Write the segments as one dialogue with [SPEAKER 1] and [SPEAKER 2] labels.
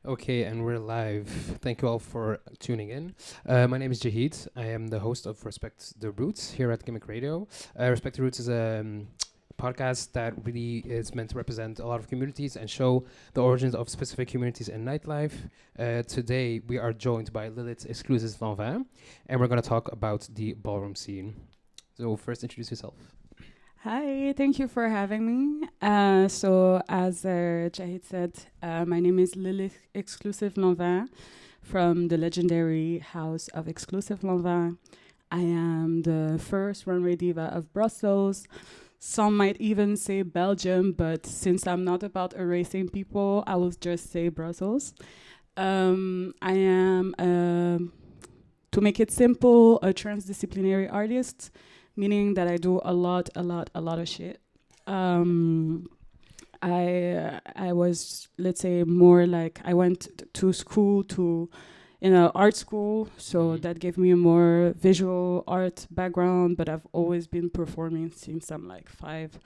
[SPEAKER 1] Okay, and we're live. Thank you all for tuning in. My name is Jahid. I am the host of Respect the Roots here at GIMIC Radio. Respect the Roots is a podcast that really is meant to represent a lot of communities and show the origins of specific communities in nightlife. Today, we are joined by Lilith Xclusive Lanvin, and we're going to talk about the ballroom scene. So, first, introduce yourself.
[SPEAKER 2] Hi, thank you for having me. So, as Jahid said, my name is Lilith Xclusive Lanvin from the legendary house of Xclusive Lanvin. I am the first runway diva of Brussels. Some might even say Belgium, but since I'm not about erasing people, I will just say Brussels. I am, to make it simple, a transdisciplinary artist, meaning that I do a lot of shit. I was, let's say, more like I went to school in an art school, so that gave me a more visual art background, but I've always been performing since I'm like 5.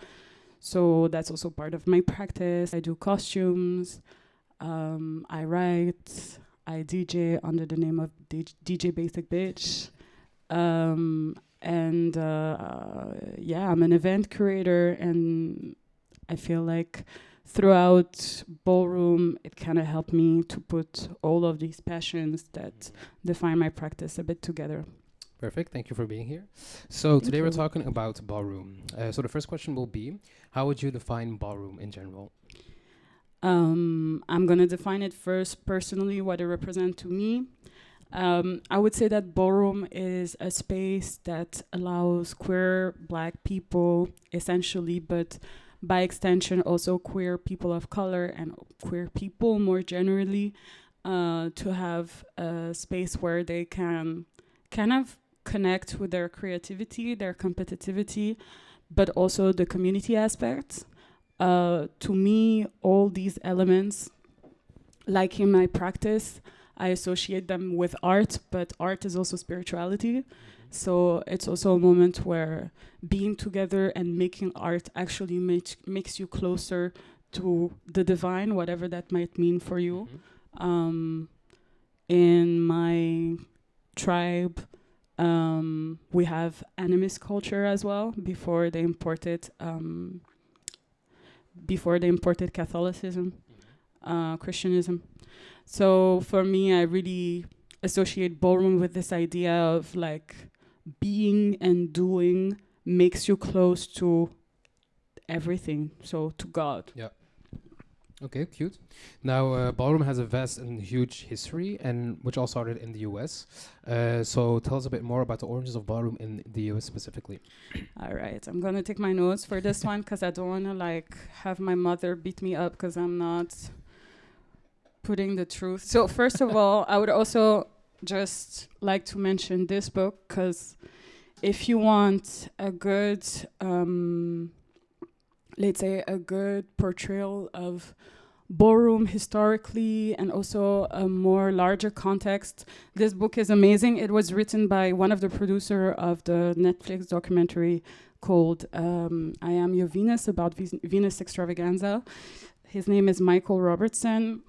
[SPEAKER 2] So that's also part of my practice. I do costumes, I write, I DJ under the name of DJ Basic Bitch. And I'm an event curator, and I feel like throughout Ballroom, it kind of helped me to put all of these passions that define my practice a bit together.
[SPEAKER 1] Perfect. Thank you for being here. So today we're talking about ballroom. So the first question will be, how would you define ballroom in general?
[SPEAKER 2] I'm going to define it first personally, what it represents to me. I would say that ballroom is a space that allows queer Black people, essentially, but by extension also queer people of color and queer people more generally, to have a space where they can kind of connect with their creativity, their competitivity, but also the community aspect. To me, all these elements, like in my practice, I associate them with art, but art is also spirituality. So it's also a moment where being together and making art actually makes you closer to the divine, whatever that might mean for you. In my tribe, we have animist culture as well before they imported Catholicism, Christianism. So for me, I really associate ballroom with this idea of like being and doing makes you close to everything, so to God.
[SPEAKER 1] Yeah. Okay, cute. Now, ballroom has a vast and huge history, and which all started in the US. So tell us a bit more about the origins of ballroom in the US specifically.
[SPEAKER 2] All right, I'm gonna take my notes for this one because I don't wanna like have my mother beat me up because I'm not putting the truth. So first of all, I would also just like to mention this book because if you want a good, let's say a good portrayal of ballroom historically and also a more larger context, this book is amazing. It was written by one of the producer of the Netflix documentary called I Am Your Venus, about Venus extravaganza. His name is Michael Robertson.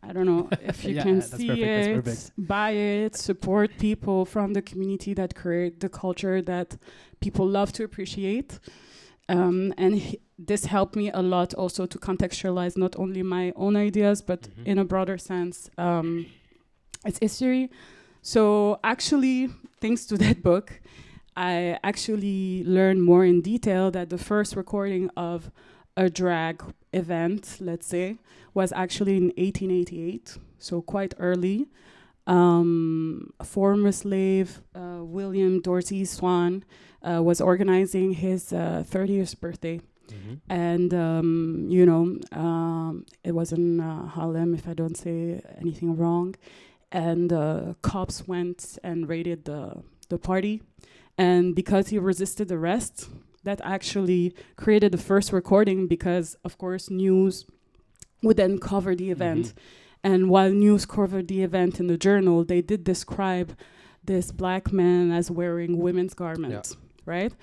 [SPEAKER 2] I don't know if you can see it, buy it, support people from the community that create the culture that people love to appreciate. This helped me a lot also to contextualize not only my own ideas, but in a broader sense, its history. So actually, thanks to that book, I actually learned more in detail that the first recording of a drag event, let's say, was actually in 1888, so quite early. Former slave William Dorsey Swan was organizing his 30th birthday. And, it was in Harlem, if I don't say anything wrong. And cops went and raided the party. And because he resisted arrest, that actually created the first recording because, of course, news would then cover the event. And while news covered the event in the journal, they did describe this Black man as wearing women's garments, right?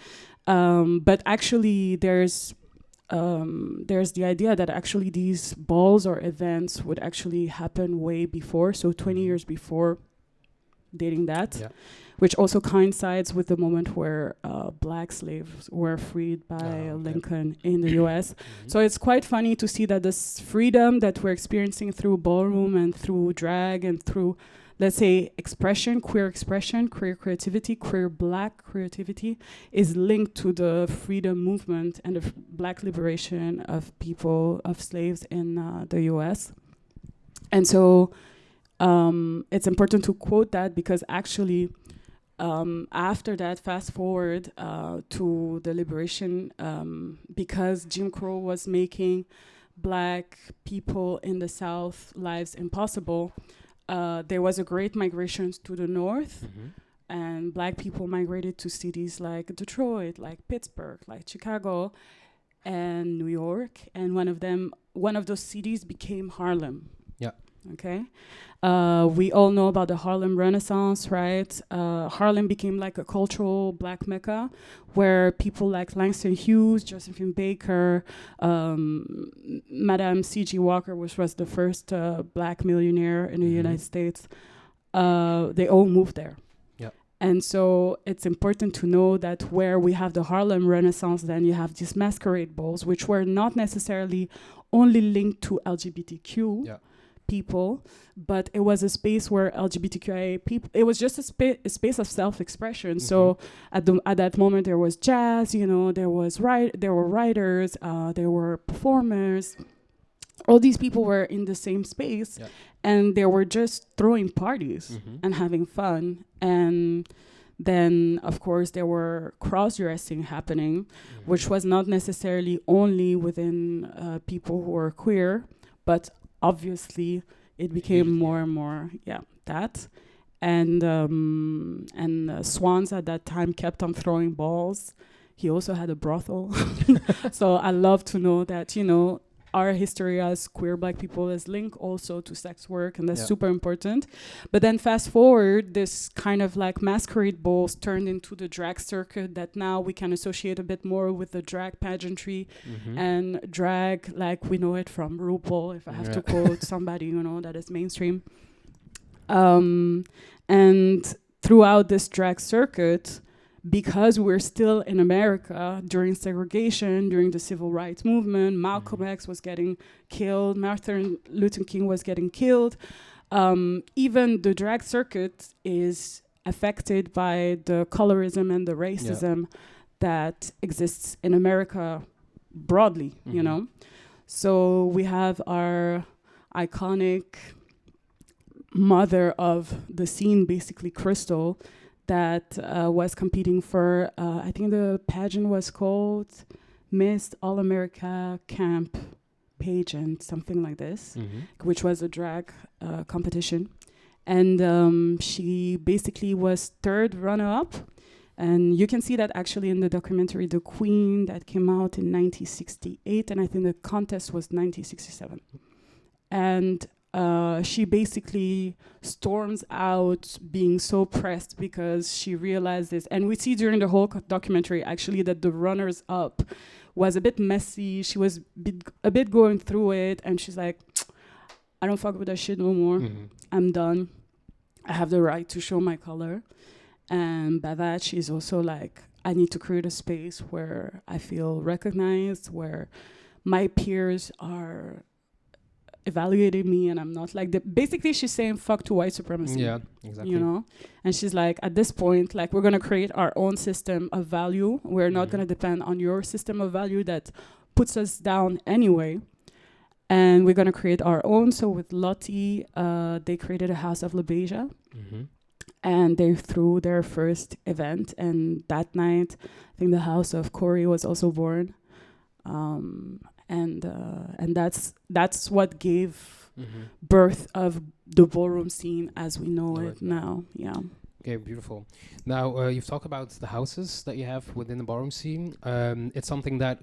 [SPEAKER 2] But actually, there's there's the idea that actually these balls or events would actually happen way before, so 20 years before, dating that, which also coincides with the moment where black slaves were freed by Lincoln in the US. So it's quite funny to see that this freedom that we're experiencing through ballroom and through drag and through, let's say, expression, queer creativity, queer black creativity, is linked to the freedom movement and the black liberation of people, of slaves in the US. And so it's important to quote that, because actually after that, fast forward to the liberation, because Jim Crow was making black people in the South lives impossible, there was a great migration to the north, and black people migrated to cities like Detroit, like Pittsburgh, like Chicago, and New York. And one of those cities became Harlem.
[SPEAKER 1] Yeah.
[SPEAKER 2] Okay. We all know about the Harlem Renaissance, right? Harlem became like a cultural black mecca where people like Langston Hughes, Josephine Baker, Madame C.G. Walker, which was the first black millionaire in the United States, they all moved there.
[SPEAKER 1] Yeah.
[SPEAKER 2] And so it's important to know that where we have the Harlem Renaissance, then you have these masquerade balls, which were not necessarily only linked to LGBTQ people, but it was a space where LGBTQIA people, it was just a space of self-expression. So at that moment there was jazz, you know, there were writers, there were performers. All these people were in the same space, and they were just throwing parties and having fun. And then, of course, there were cross-dressing happening, which was not necessarily only within people who were queer, but obviously it became more and more that. And Swans at that time kept on throwing balls. He also had a brothel. So I love to know that, you know, our history as queer black people is linked also to sex work, and that's super important. But then fast forward, this kind of like masquerade balls turned into the drag circuit that now we can associate a bit more with the drag pageantry and drag like we know it from RuPaul, if I have to quote somebody, you know, that is mainstream. And throughout this drag circuit, because we're still in America during segregation, during the civil rights movement, Malcolm X was getting killed, Martin Luther King was getting killed. Even the drag circuit is affected by the colorism and the racism that exists in America broadly, you know. So we have our iconic mother of the scene, basically Crystal, that was competing for, I think the pageant was called Miss All-America Camp Pageant, something like this, which was a drag competition. And she basically was third runner-up. And you can see that actually in the documentary The Queen that came out in 1968, and I think the contest was 1967. And she basically storms out being so pressed because she realized this. And we see during the whole documentary actually that the runners-up was a bit messy. She was a bit going through it, and she's like, I don't fuck with that shit no more. I'm done. I have the right to show my color. And by that, she's also like, I need to create a space where I feel recognized, where my peers are evaluating me and I'm not like the, basically she's saying fuck to white supremacy.
[SPEAKER 1] Yeah, exactly.
[SPEAKER 2] You know? And she's like, at this point, like, we're gonna create our own system of value. We're not gonna depend on your system of value that puts us down anyway. And we're gonna create our own. So with Lottie, they created a House of LaBeija. And they threw their first event, and that night I think the House of Corey was also born. And that's what gave birth of the ballroom scene as we know it now. Yeah.
[SPEAKER 1] Okay, beautiful. Now you've talked about the houses that you have within the ballroom scene. It's something that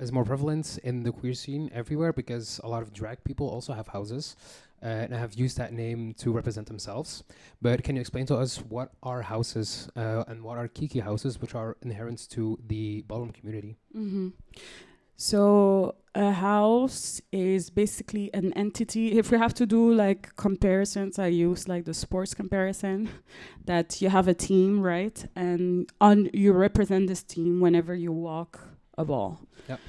[SPEAKER 1] is more prevalent in the queer scene everywhere because a lot of drag people also have houses and have used that name to represent themselves. But can you explain to us what are houses and what are kiki houses, which are inherent to the ballroom community?
[SPEAKER 2] So a house is basically an entity. If we have to do like comparisons, I use like the sports comparison that you have a team, right? And you represent this team whenever you walk a ball.
[SPEAKER 1] Yep.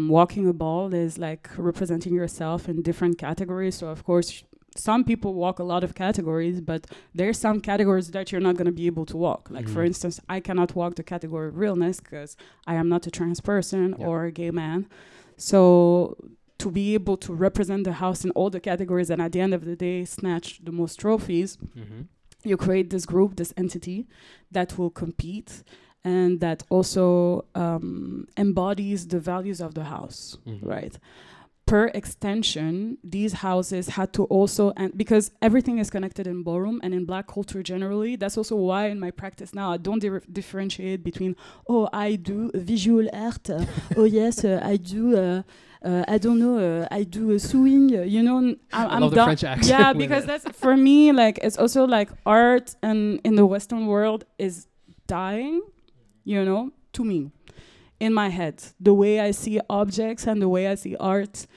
[SPEAKER 2] Walking a ball is like representing yourself in different categories. So of course, some people walk a lot of categories, but there's some categories that you're not going to be able to walk. Like, for instance, I cannot walk the category of realness because I am not a trans person or a gay man. So to be able to represent the house in all the categories and at the end of the day snatch the most trophies, you create this group, this entity that will compete and that also embodies the values of the house, right? Per extension, these houses had to also, and because everything is connected in ballroom and in Black culture generally, that's also why in my practice now I don't differentiate between, oh, I do visual art, oh yes, I do, I don't know, I do sewing, you know.
[SPEAKER 1] I love the French accent.
[SPEAKER 2] Yeah, because that's, for me, like, it's also like art and in the Western world is dying, you know, to me. In my head, the way I see objects and the way I see art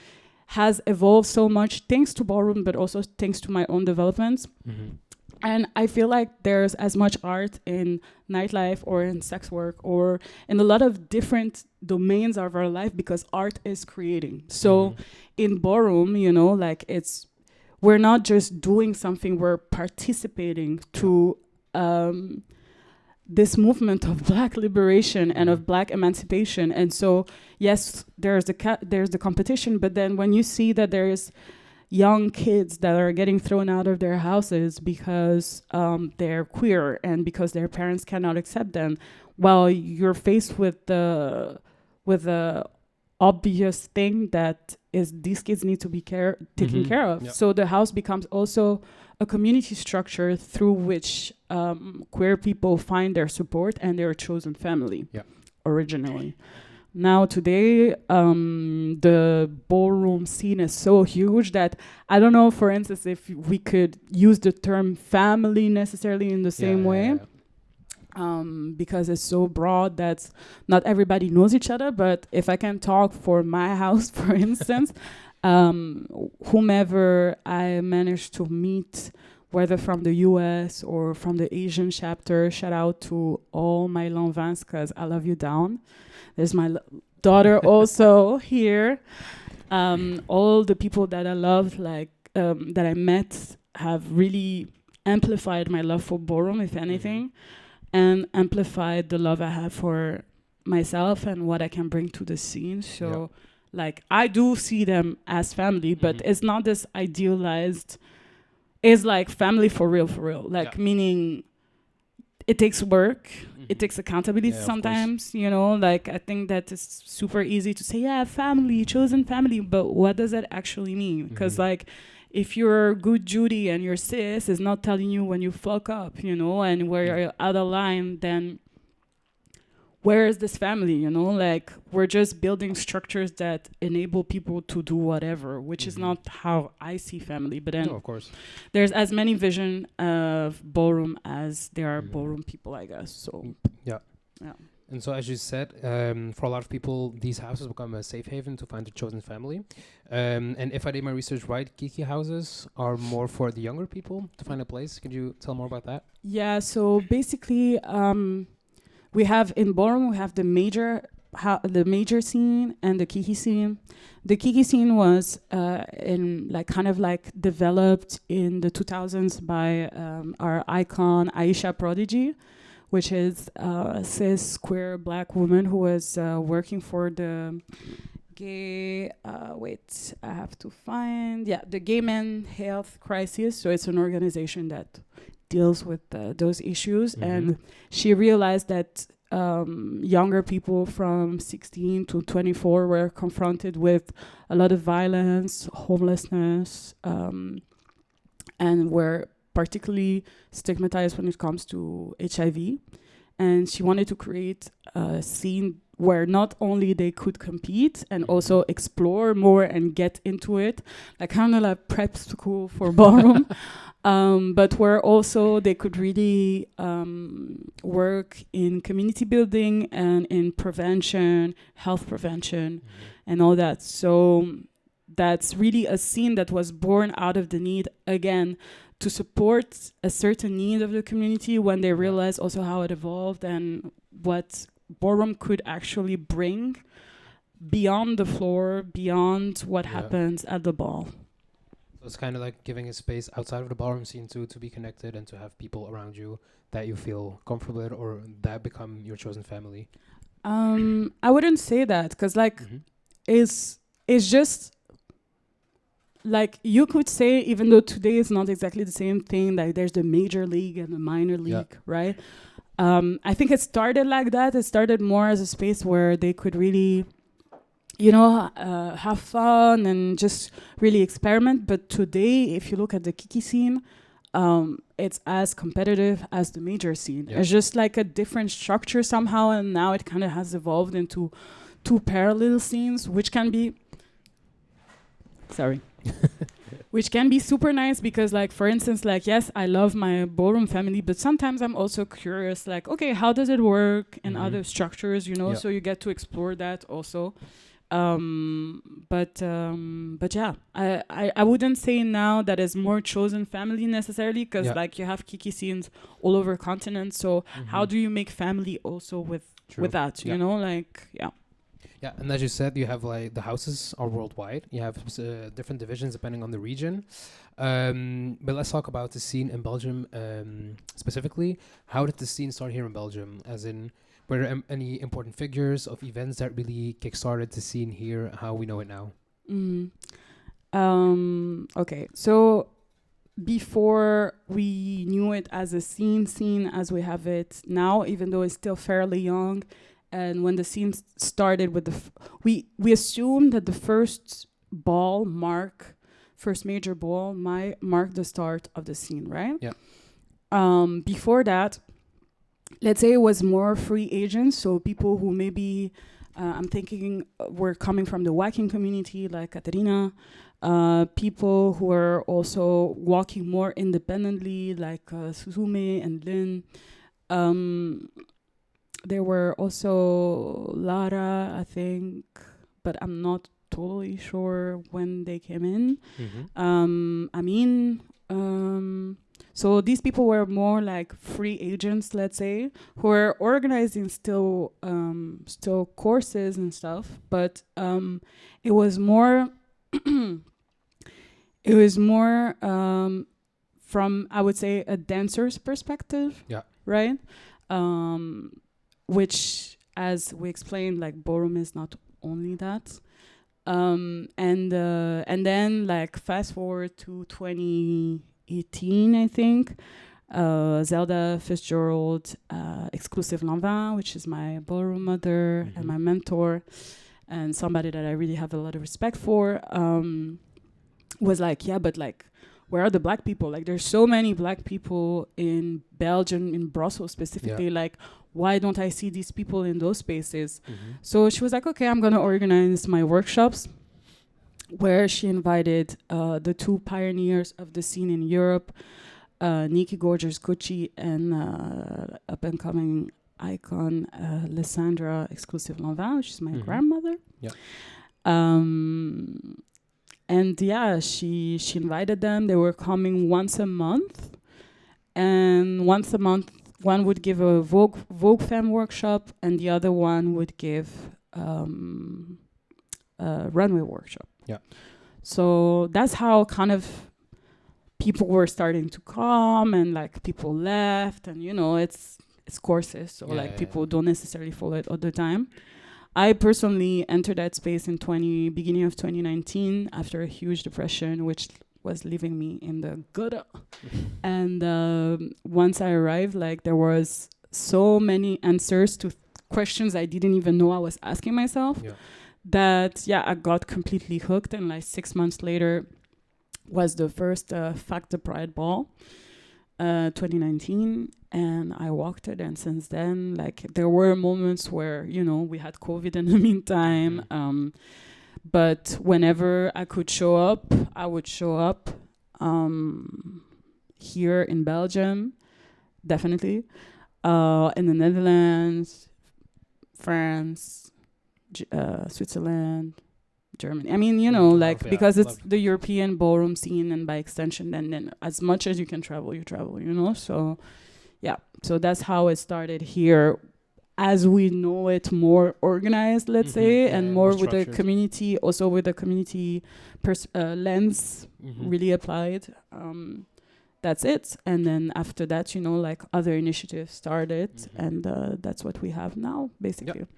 [SPEAKER 2] has evolved so much thanks to ballroom, but also thanks to my own developments. And I feel like there's as much art in nightlife or in sex work or in a lot of different domains of our life because art is creating. So in ballroom, you know, like we're not just doing something, we're participating to this movement of Black liberation and of Black emancipation. And so, yes, there's the competition, but then when you see that there's young kids that are getting thrown out of their houses because they're queer and because their parents cannot accept them, while you're faced with the obvious thing that is these kids need to be taken care of. Yep. So the house becomes also a community structure through which queer people find their support and their chosen family originally. Now today, the ballroom scene is so huge that I don't know, for instance, if we could use the term family necessarily in the same way. Because it's so broad that not everybody knows each other. But if I can talk for my house, for instance, whomever I managed to meet, whether from the US or from the Asian chapter, shout out to all my Lanvins, because I love you down. There's my daughter also here. All the people that I love, like that I met, have really amplified my love for ballroom, if anything. And amplified the love I have for myself and what I can bring to the scene. So, like, I do see them as family, but it's not this idealized, it's like family for real, like, meaning it takes work, it takes accountability sometimes, you know, like, I think that it's super easy to say, family, chosen family, but what does that actually mean? Because, like, if you're good Judy and your sis is not telling you when you fuck up, you know, and where you're out of line, then where is this family, you know? Like, we're just building structures that enable people to do whatever, which is not how I see family. But then,
[SPEAKER 1] of course,
[SPEAKER 2] there's as many vision of ballroom as there are ballroom people, I guess. So, yeah.
[SPEAKER 1] And so, as you said, for a lot of people, these houses become a safe haven to find their chosen family. And if I did my research right, Kiki houses are more for the younger people to find a place. Could you tell more about that?
[SPEAKER 2] Yeah, so basically, we have in ballroom, we have the major scene and the Kiki scene. The Kiki scene was developed in the 2000s by our icon Aisha Prodigy, which is a cis queer Black woman who was working for the gay, the Gay Men Health Crisis. So it's an organization that deals with those issues. And she realized that younger people from 16 to 24 were confronted with a lot of violence, homelessness, and were particularly stigmatized when it comes to HIV. and she wanted to create a scene where not only they could compete and also explore more and get into it, like kind of like prep school for ballroom, but where also they could really work in community building and in prevention, health prevention, and all that. So that's really a scene that was born out of the need, again, to support a certain need of the community when they realized also how it evolved and what ballroom could actually bring beyond the floor, beyond what happens at the ball.
[SPEAKER 1] So it's kind of like giving a space outside of the ballroom scene to be connected and to have people around you that you feel comfortable with or that become your chosen family.
[SPEAKER 2] I wouldn't say that, because like it's just like you could say, even though today is not exactly the same thing, like there's the major league and the minor league, right? I think it started like that. It started more as a space where they could really, have fun and just really experiment. But today, if you look at the Kiki scene, it's as competitive as the major scene. It's just like a different structure somehow, and now it kind of has evolved into two parallel scenes, which can be which can be super nice because, like, for instance, like, yes, I love my ballroom family, but sometimes I'm also curious, like, okay, how does it work in other structures, so you get to explore that also. But yeah, I wouldn't say now that is more chosen family necessarily, because like you have Kiki scenes all over continents. So how do you make family also with that?
[SPEAKER 1] Yeah, and as you said, you have like the houses are worldwide. You have different divisions depending on the region. But let's talk about the scene in Belgium specifically. How did the scene start here in Belgium? As in, were there any important figures of events that really kickstarted the scene here, how we know it now?
[SPEAKER 2] Okay, so before we knew it as a scene as we have it now, even though it's still fairly young, and when the scene started with we assumed that the first major ball might mark the start of the scene, right?
[SPEAKER 1] Yeah.
[SPEAKER 2] Before that, let's say it was more free agents, so people who maybe I'm thinking were coming from the walking community, like Katerina, people who were also walking more independently, like Suzume and Lynn. There were also Lara, I think, but I'm not totally sure when they came in. So these people were more like free agents, let's say, who were organizing still courses and stuff, but it was more from, I would say, a dancer's perspective, right? Which, as we explained, like ballroom is not only that. And then like fast forward to 2018, I think, Zelda Fitzgerald, Xclusive Lanvin, which is my ballroom mother and my mentor, and somebody that I really have a lot of respect for, was like, yeah, but like, where are the black people? Like, there's so many black people in Belgium, in Brussels specifically, like, why don't I see these people in those spaces? So she was like, okay, I'm going to organize my workshops, where she invited the two pioneers of the scene in Europe, Nikki Gorgeous Gucci and up-and-coming icon Lysandra Xclusive Lanvin, which is my grandmother. And yeah, she invited them. They were coming once a month. And once a month, one would give a Vogue Femme workshop, and the other one would give a runway workshop.
[SPEAKER 1] Yeah.
[SPEAKER 2] So that's how kind of people were starting to come, and like people left, and it's courses, so people don't necessarily follow it all the time. I personally entered that space in beginning of 2019 after a huge depression, which was leaving me in the gutter. And once I arrived, like there was so many answers to questions I didn't even know I was asking myself, that I got completely hooked. And like 6 months later was the first Factor Pride ball. 2019, and I walked it. And since then, like, there were moments where, you know, we had COVID in the meantime. But whenever I could show up, I would show up. Here in Belgium, definitely. In the Netherlands, France, Switzerland, Germany. I mean, you know, like, because it's the European ballroom scene, and by extension, then as much as you can travel, you travel, you know? So, yeah. So that's how it started here, as we know it, more organized, let's say, and more with the community, also with the community lens really applied. That's it. And then after that, you know, like, other initiatives started, and that's what we have now, basically.
[SPEAKER 1] Yep.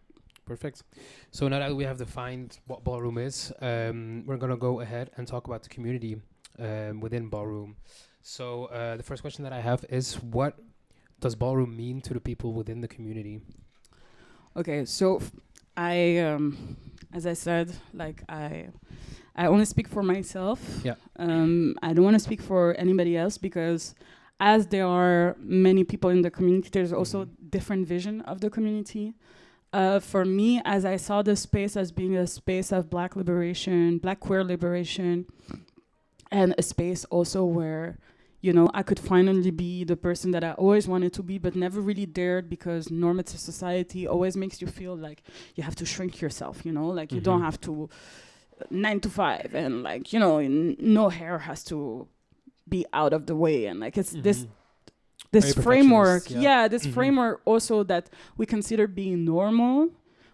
[SPEAKER 1] Perfect. So now that we have defined what Ballroom is, we're going to go ahead and talk about the community within Ballroom. So the first question that I have is, what does Ballroom mean to the people within the community?
[SPEAKER 2] Okay, so I, as I said, like, I only speak for myself.
[SPEAKER 1] Yeah.
[SPEAKER 2] I don't want to speak for anybody else, because as there are many people in the community, there's also different vision of the community. For me, as I saw the space as being a space of Black liberation, Black queer liberation, and a space also where, you know, I could finally be the person that I always wanted to be, but never really dared, because normative society always makes you feel like you have to shrink yourself, you know, like you don't have to 9 to 5, and, like, you know, no hair has to be out of the way, and, like, it's this framework, this framework also that we consider being normal,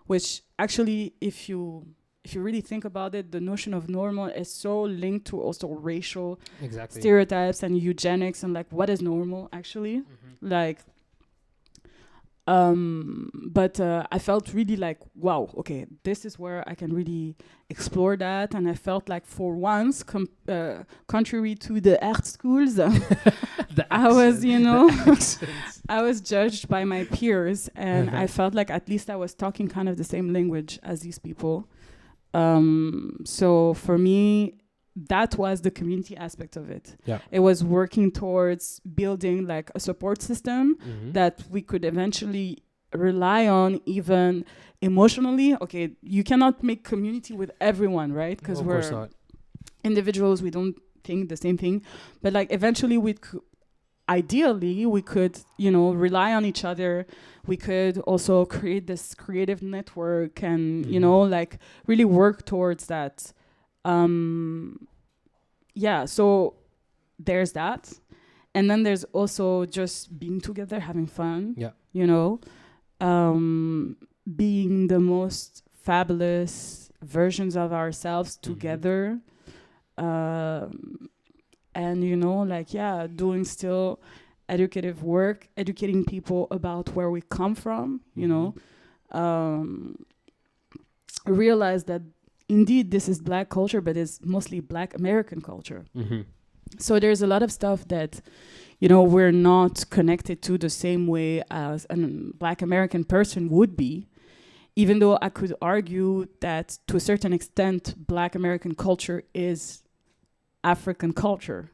[SPEAKER 2] which actually, if you really think about it, the notion of normal is so linked to also racial stereotypes and eugenics, and, like, what is normal actually, like. But I felt really like, wow, okay, this is where I can really explore that. And I felt like, for once, contrary to the art schools, I was, you know, I was judged by my peers, and I felt like at least I was talking kind of the same language as these people. So for me, that was the community aspect of it. Yeah. It was working towards building, like, a support system that we could eventually rely on, even emotionally. Okay, you cannot make community with everyone, right? Because we're individuals, we don't think the same thing. But, like, eventually ideally, we could, you know, rely on each other. We could also create this creative network and, you know, like, really work towards that. So there's that. And then there's also just being together, having fun, you know, being the most fabulous versions of ourselves together. And, you know, like, doing still educative work, educating people about where we come from, you know, realize that indeed this is Black culture, but it's mostly Black American culture. So there's a lot of stuff that, you know, we're not connected to the same way as a Black American person would be, even though I could argue that to a certain extent, Black American culture is African culture,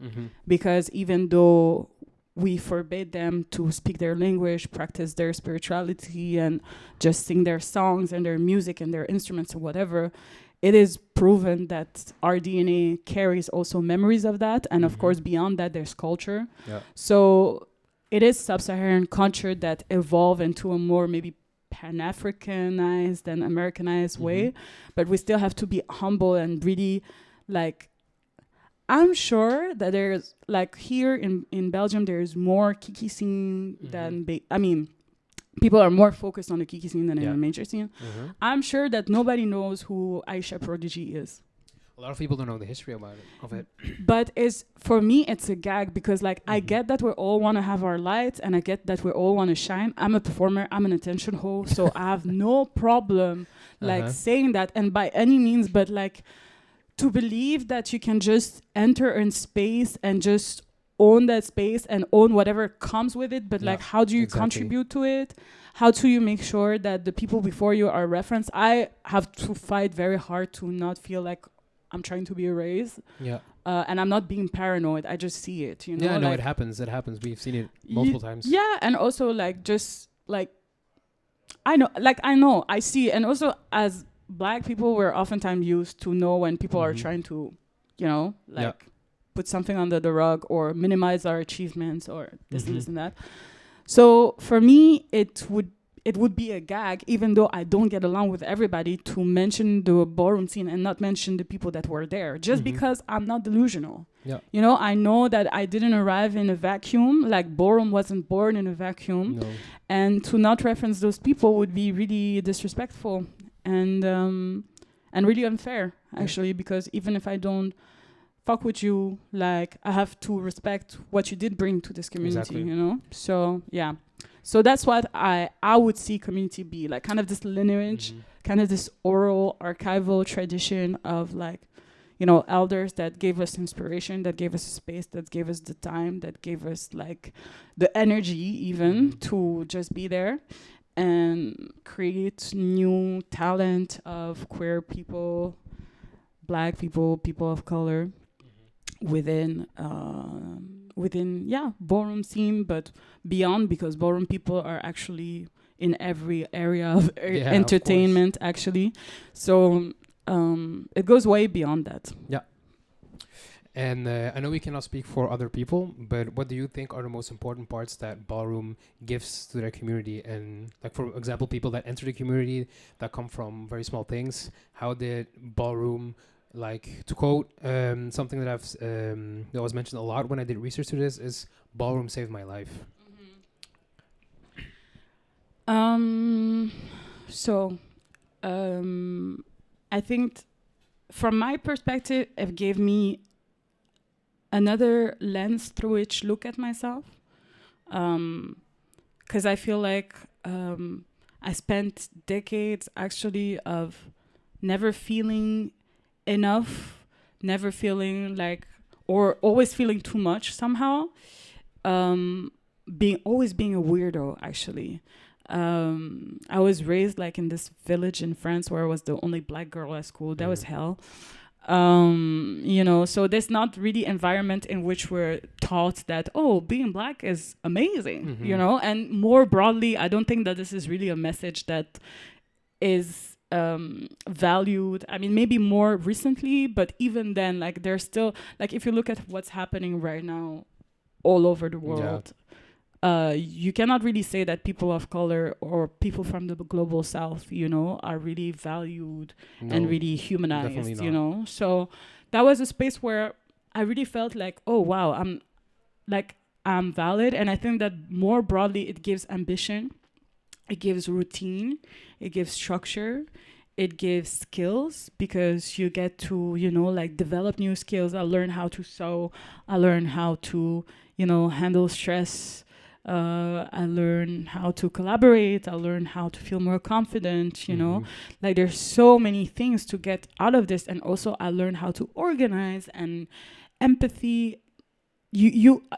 [SPEAKER 2] because even though we forbade them to speak their language, practice their spirituality, and just sing their songs and their music and their instruments or whatever, it is proven that our DNA carries also memories of that. And of course, beyond that, there's culture. So it is sub-Saharan culture that evolved into a more maybe Pan-Africanized and Americanized way. But we still have to be humble and really, like, I'm sure that there's, like, here in Belgium, there's more Kiki scene than, people are more focused on the Kiki scene than in the major scene. I'm sure that nobody knows who Aisha Prodigy is.
[SPEAKER 1] A lot of people don't know the history of it.
[SPEAKER 2] But for me, it's a gag, because, like, I get that we all want to have our lights, and I get that we all want to shine. I'm a performer, I'm an attention whore, so I have no problem, like, saying that, and by any means, but, like, to believe that you can just enter in space and just own that space and own whatever comes with it, but like, how do you contribute to it? How do you make sure that the people before you are referenced? I have to fight very hard to not feel like I'm trying to be erased. And I'm not being paranoid. I just see it, you know.
[SPEAKER 1] Yeah, no,
[SPEAKER 2] like,
[SPEAKER 1] it happens. It happens. We've seen it multiple times.
[SPEAKER 2] Yeah, and also like just like I see it. And also as black people, we're oftentimes used to know when people are trying to, you know, like put something under the rug or minimize our achievements or this and this and that. So for me, it would be a gag, even though I don't get along with everybody, to mention the ballroom scene and not mention the people that were there, just because I'm not delusional.
[SPEAKER 1] Yeah.
[SPEAKER 2] You know, I know that I didn't arrive in a vacuum, like ballroom wasn't born in a vacuum.
[SPEAKER 1] No.
[SPEAKER 2] And to not reference those people would be really disrespectful and really unfair, actually, because even if I don't fuck with you, like, I have to respect what you did bring to this community, you know? So, yeah. So that's what I would see community be, like kind of this lineage, kind of this oral archival tradition of like, you know, elders that gave us inspiration, that gave us space, that gave us the time, that gave us like the energy even to just be there and create new talent of queer people, black people, people of color within ballroom scene, but beyond, because ballroom people are actually in every area of entertainment, actually. So it goes way beyond that.
[SPEAKER 1] Yeah. And I know we cannot speak for other people, but what do you think are the most important parts that ballroom gives to their community? And like, for example, people that enter the community that come from very small things, how did ballroom, like, to quote something that that was mentioned a lot when I did research to this, is ballroom saved my life.
[SPEAKER 2] I think from my perspective, it gave me another lens through which look at myself. Because I feel like I spent decades actually of never feeling enough, never feeling like, or always feeling too much somehow. Always being a weirdo, actually. I was raised like in this village in France where I was the only black girl at school. That was hell. You know, so there's not really environment in which we're taught that, oh, being black is amazing, you know. And more broadly, I don't think that this is really a message that is valued. I mean, maybe more recently, but even then, like, there's still, like, if you look at what's happening right now all over the world, you cannot really say that people of color or people from the global south, you know, are really valued and really humanized, you know. So that was a space where I really felt like, oh, wow, I'm valid. And I think that more broadly, it gives ambition, it gives routine, it gives structure, it gives skills, because you get to, you know, like, develop new skills. I learned how to sew, I learned how to, you know, handle stress. I learned how to collaborate. I learned how to feel more confident, you know. Like, there's so many things to get out of this. And also I learned how to organize and empathy.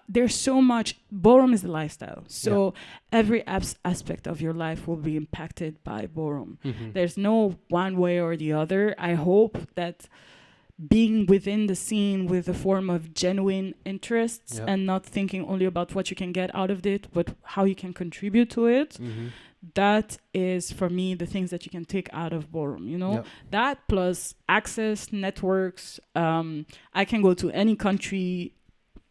[SPEAKER 2] There's so much. Ballroom is a lifestyle. So every aspect of your life will be impacted by ballroom. There's no one way or the other. I hope that being within the scene with a form of genuine interests and not thinking only about what you can get out of it, but how you can contribute to it. That is, for me, the things that you can take out of ballroom, you know. That plus access, networks. I can go to any country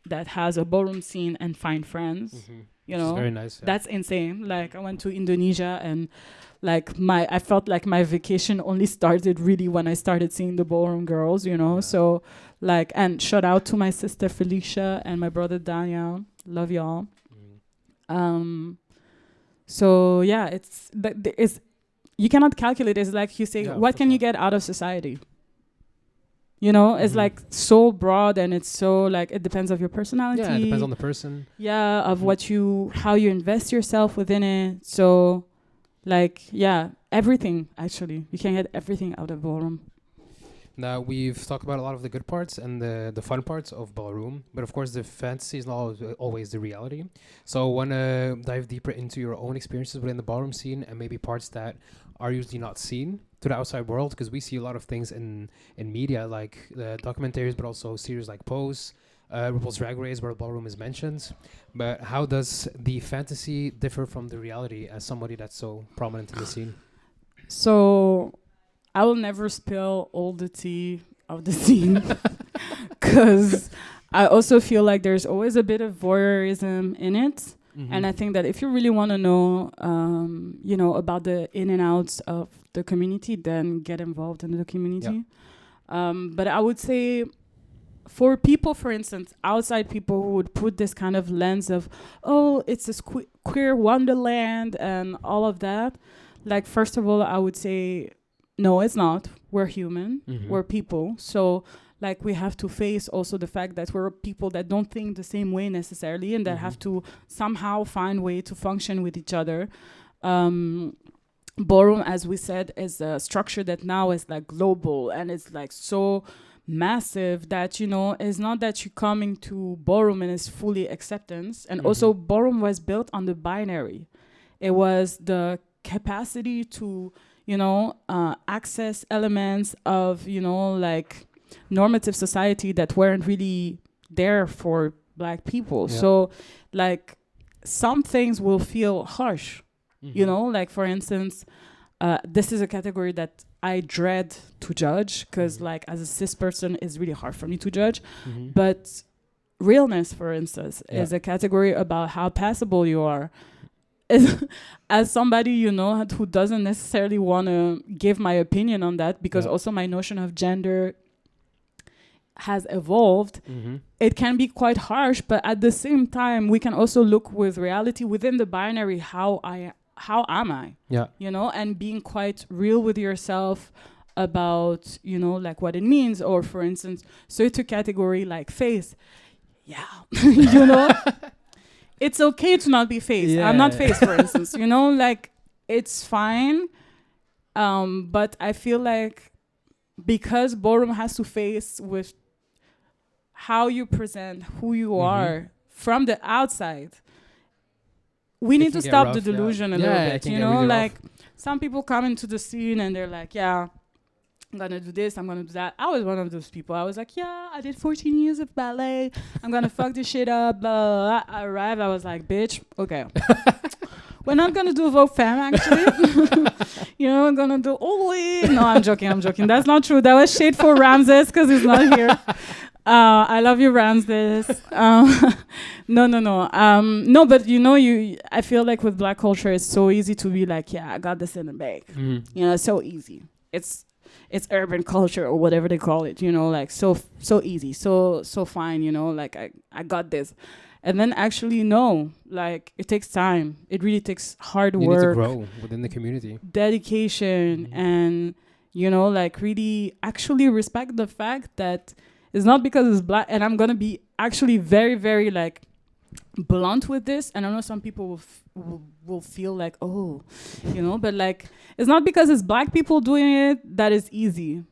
[SPEAKER 2] that has a ballroom scene and find friends. You know,
[SPEAKER 1] very nice.
[SPEAKER 2] That's insane. Like, I went to Indonesia and like I felt like my vacation only started really when I started seeing the ballroom girls, you know. So like, and shout out to my sister Felicia and my brother Daniel. Love y'all. So yeah, it's you cannot calculate. It's like you say, what can you get out of society? You know, it's like so broad, and it's so like, it depends of your personality.
[SPEAKER 1] Yeah, it depends on the person.
[SPEAKER 2] Yeah, of how you invest yourself within it. So like, yeah, everything, actually. You can get everything out of ballroom.
[SPEAKER 1] Now, we've talked about a lot of the good parts and the fun parts of ballroom, but of course the fantasy is not always the reality. So I want to dive deeper into your own experiences within the ballroom scene and maybe parts that are usually not seen. to the outside world? Because we see a lot of things in media, like documentaries, but also series like Pose, RuPaul's Drag Race, where Ballroom is mentioned. But how does the fantasy differ from the reality as somebody that's so prominent in the scene?
[SPEAKER 2] So I will never spill all the tea of the scene because I also feel like there's always a bit of voyeurism in it. And I think that if you really want to know, about the in and outs of the community, then get involved in the community. But I would say for people, for instance, outside people who would put this kind of lens of, oh, it's a queer wonderland and all of that. Like, first of all, I would say, no, it's not. We're human. We're people. So like we have to face also the fact that we're people that don't think the same way necessarily and that have to somehow find way to function with each other. Ballroom, as we said, is a structure that now is like global and it's like so massive that, it's not that you're coming to Ballroom and it's fully acceptance. And also Ballroom was built on the binary. It was the capacity to, access elements of, like normative society that weren't really there for Black people. So like some things will feel harsh, like for instance, this is a category that I dread to judge because like as a cis person it's really hard for me to judge. But realness, for instance, is a category about how passable you are. As somebody, who doesn't necessarily want to give my opinion on that because also my notion of gender has evolved, it can be quite harsh, but at the same time we can also look with reality within the binary. How am I? And being quite real with yourself about like what it means. Or for instance, so it's a category like face, it's okay to not be face. I'm not face, for instance, like it's fine, but I feel like because Ballroom has to face with how you present who you are from the outside, we need to stop the delusion a little bit. Really like some people come into the scene and they're like, I'm gonna do this, I'm gonna do that. I was one of those people. I was like, I did 14 years of ballet, I'm gonna fuck this shit up, blah, blah. I arrived, I was like, bitch, okay. We're not gonna do Vogue Femme, actually. I'm gonna do no, I'm joking. That's not true. That was shade for Ramses because he's not here. I love you, Ramses. No. No, but I feel like with Black culture, it's so easy to be like, I got this in the bag. So easy. It's urban culture or whatever they call it. Like so easy, so fine. Like I got this, and then actually no, like it takes time. It really takes hard work. You need to
[SPEAKER 1] grow within the community,
[SPEAKER 2] dedication, and like really actually respect the fact that. It's not because it's Black, and I'm gonna be actually very, very like blunt with this. And I know some people will feel like, but like it's not because it's Black people doing it that is easy.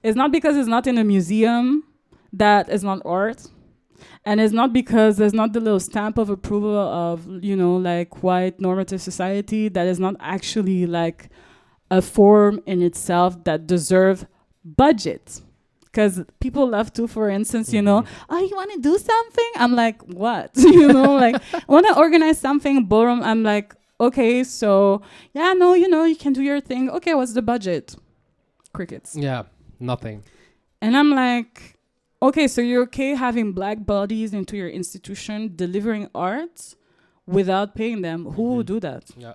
[SPEAKER 2] It's not because it's not in a museum that is not art, and it's not because there's not the little stamp of approval of like white normative society that is not actually like a form in itself that deserves budget. Because people love to, for instance, you want to do something? I'm like, what? Like, I want to organize something, Ballroom. I'm like, okay, so, you can do your thing. Okay, what's the budget? Crickets.
[SPEAKER 1] Yeah, nothing.
[SPEAKER 2] And I'm like, okay, so you're okay having Black bodies into your institution, delivering art without paying them. Who will do that?
[SPEAKER 1] Yeah.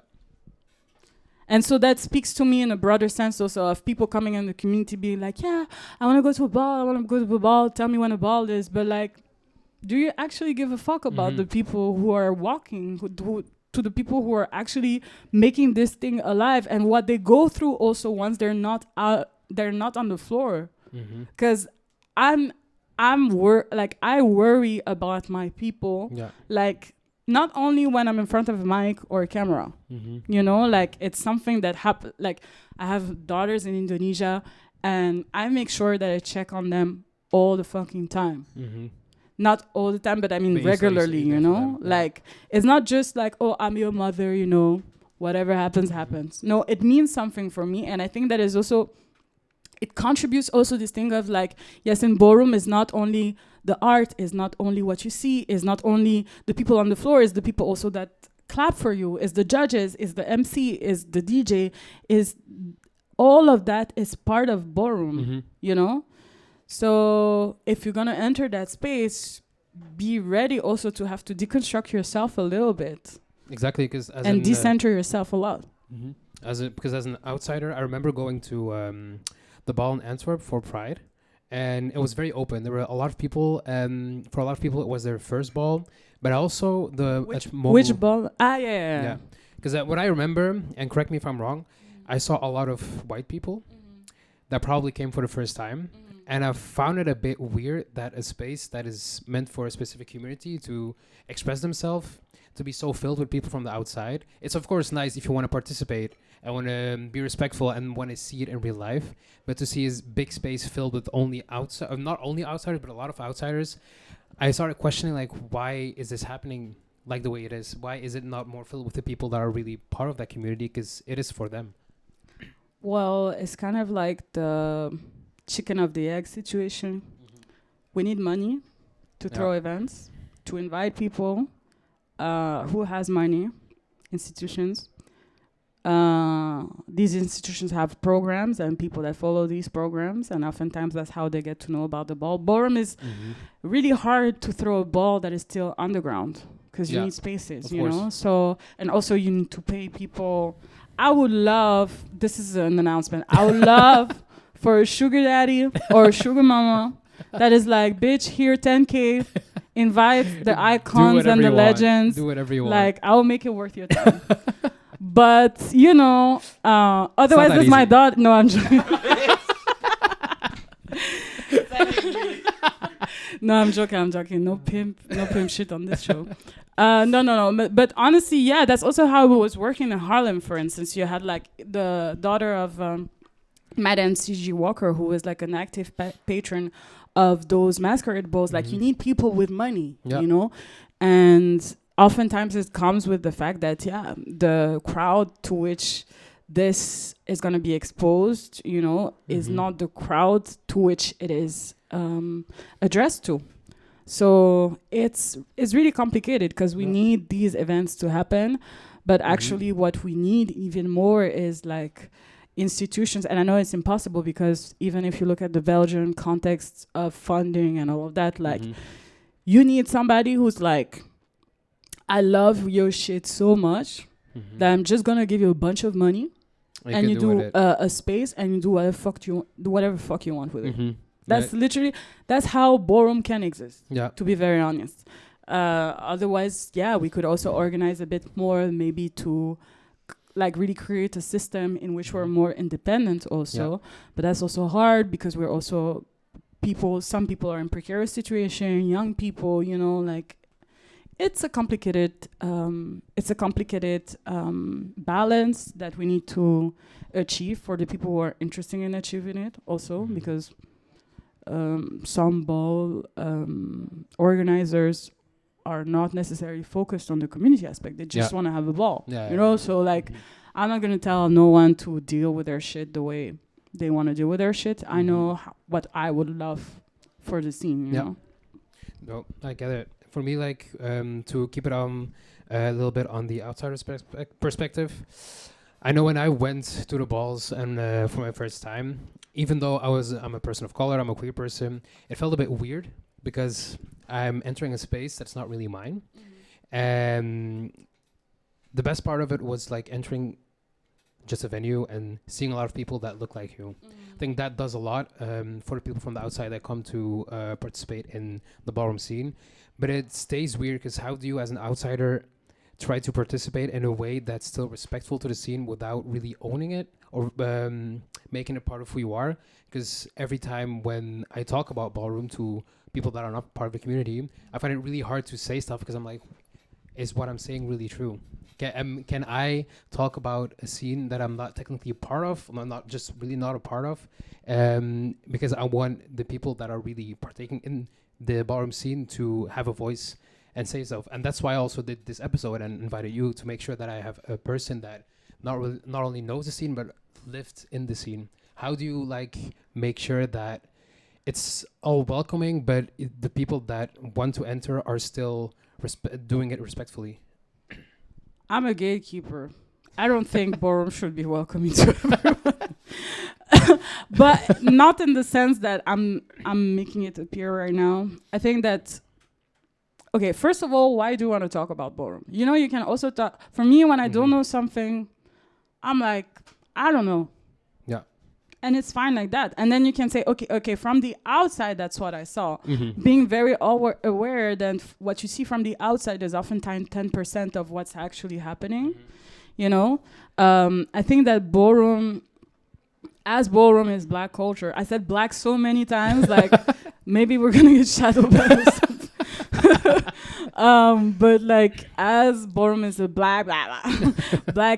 [SPEAKER 2] And so that speaks to me in a broader sense also of people coming in the community being like, I want to go to a ball, tell me when a ball is. But like, do you actually give a fuck about the people who are walking, to the people who are actually making this thing alive and what they go through also once they're not on the floor? Because I worry about my people. Like, not only when I'm in front of a mic or a camera, like it's something that happens. Like I have daughters in Indonesia and I make sure that I check on them all the fucking time. Not all the time, but I mean regularly, like it's not just like, oh, I'm your mother, whatever happens, happens. No, it means something for me. And I think that is also, it contributes also this thing of like, yes, in ballroom is not only the art, is not only what you see, is not only the people on the floor, is the people also that clap for you, is the judges, is the MC, is the DJ, is all of that is part of ballroom, you know? So if you're gonna enter that space, be ready also to have to deconstruct yourself a little bit.
[SPEAKER 1] Exactly, because
[SPEAKER 2] and decenter yourself a lot.
[SPEAKER 1] Because as an outsider, I remember going to the ball in Antwerp for Pride, and it was very open. There were a lot of people, and for a lot of people, it was their first ball, but also
[SPEAKER 2] which ball? Yeah.
[SPEAKER 1] Because what I remember, and correct me if I'm wrong, I saw a lot of white people that probably came for the first time. And I found it a bit weird that a space that is meant for a specific community to express themselves, to be so filled with people from the outside. It's of course nice if you want to participate and want to be respectful and want to see it in real life. But to see this big space filled with only not only outsiders, but a lot of outsiders, I started questioning like, why is this happening like the way it is? Why is it not more filled with the people that are really part of that community? Because it is for them.
[SPEAKER 2] Well, it's kind of like the chicken of the egg situation. We need money to throw events, to invite people who has money, institutions. These institutions have programs and people that follow these programs, and oftentimes that's how they get to know about the ball. Ballroom is really hard to throw a ball that is still underground because you need spaces, you know? So, and also you need to pay people. I would love, this is an announcement, I would love for a sugar daddy or a sugar mama that is like, bitch, here 10K, invite the icons and the legends.
[SPEAKER 1] Do whatever you want.
[SPEAKER 2] Like, I will make it worth your time. But, you know, otherwise it's my daughter. No, I'm joking. No, I'm joking. No pimp shit on this show. No. But honestly, yeah, that's also how it was working in Harlem, for instance. You had like the daughter of Madame C.G. Walker, who was like an active patron of those masquerade balls. Like, you need people with money, you know? And oftentimes it comes with the fact that, the crowd to which this is going to be exposed, you know, is not the crowd to which it is addressed to. So it's really complicated because we need these events to happen. But actually what we need even more is like institutions. And I know it's impossible because even if you look at the Belgian context of funding and all of that, like you need somebody who's like, I love your shit so much that I'm just going to give you a bunch of money and you do a space and you do whatever fuck you want with it. That's literally, that's how ballroom can exist, to be very honest. Otherwise, we could also organize a bit more, maybe to like really create a system in which we're more independent also. But that's also hard because we're also some people are in precarious situation, young people, you know, like it's a complicated balance that we need to achieve for the people who are interested in achieving it also, because some ball organizers are not necessarily focused on the community aspect. They just want to have a ball, you know? So like, I'm not going to tell no one to deal with their shit the way they want to deal with their shit. I know what I would love for the scene, you know?
[SPEAKER 1] No, I get it. For me, like, to keep it on a little bit on the outsider's perspective, I know when I went to the balls and for my first time, even though I'm a person of color, I'm a queer person, it felt a bit weird because I'm entering a space that's not really mine. And the best part of it was like entering just a venue and seeing a lot of people that look like you. I think that does a lot for the people from the outside that come to participate in the ballroom scene. But it stays weird because how do you as an outsider try to participate in a way that's still respectful to the scene without really owning it or making it part of who you are? Because every time when I talk about ballroom to people that are not part of the community, I find it really hard to say stuff because I'm like, is what I'm saying really true? Can I talk about a scene that I'm not technically a part of? I'm not just really not a part of, because I want the people that are really partaking in the ballroom scene to have a voice and say yourself. And that's why I also did this episode and invited you to make sure that I have a person that not only knows the scene but lived in the scene. How do you like make sure that it's all welcoming, but the people that want to enter are still doing it respectfully?
[SPEAKER 2] I'm a gatekeeper. I don't think Ballroom should be welcoming to everyone. But not in the sense that I'm making it appear right now. I think that, okay, first of all, why do you want to talk about Ballroom? You know, you can also talk, for me, when I don't know something, I'm like, I don't know.
[SPEAKER 1] Yeah.
[SPEAKER 2] And it's fine like that. And then you can say, okay, from the outside, that's what I saw. Being very aware that what you see from the outside is oftentimes 10% of what's actually happening. You know, I think that Ballroom is Black culture. I said Black so many times, like maybe we're gonna get shadow banned or something. But like, as Ballroom is a Black